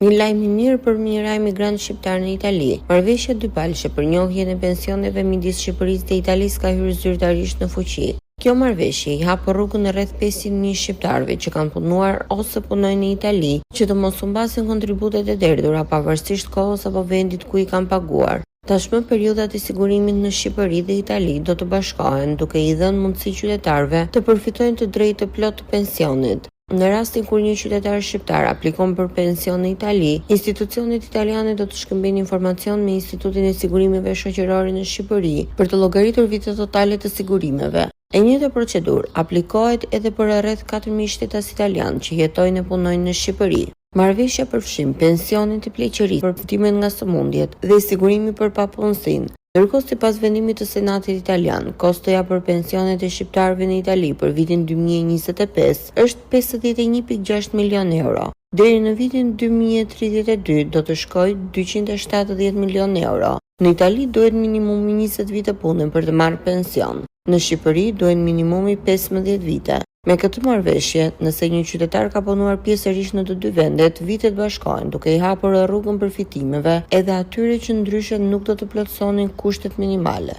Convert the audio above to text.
Një lajm I mirë për mijëra emigrantë shqiptar në Itali. Marrëveshja dypalëshe për njohjen e pensioneve midis Shqipërisë dhe Italisë ka hyrë zyrtarisht në fuqi. Kjo marrëveshje I hap rrugën rreth 500.000 shqiptarëve që kanë punuar ose punojnë në Itali, që të mos humbasin kontributet e derdhura pavarësisht kohës apo vendit ku I kanë paguar. Tashmë periudhat e sigurimit në Shqipëri dhe Itali do të bashkohen, duke I dhënë mundësi qytetarëve të përfitojnë të drejtë të plotë të pensionit. Në rastin kur një qytetar shqiptar aplikon për pension në Itali, institucionet italiane do të shkëmbejnë informacion me Institutin e Sigurimeve Shoqërore në Shqipëri për të llogaritur vitet totale të sigurimeve. E njëjta procedurë aplikohet edhe për rreth 4.000 shtetas italianë që jetojnë e punojnë në Shqipëri. Marrëveshja përfshin pensionin të pleqërisë për përfitimet nga sëmundjet dhe sigurimi për papunësinë. Ndërkohë sipas vendimit të Senatit italian, kostoja për pensionet e shqiptarëve në Itali për vitin 2025 është 51.6 milion euro. Deri në vitin 2032 do të shkojë 270 milion euro. Në Itali duhet minimumi 20 vite pune për të marrë pension. Në Shqipëri duhen minimumi 15 vite. Me këtë marrëveshje, nëse një qytetar ka punuar pjesërisht në të dy vendet, vitet bashkohen, duke I hapur rrugën përfitimeve edhe atyre që ndryshe nuk do të plotësonin kushtet minimale.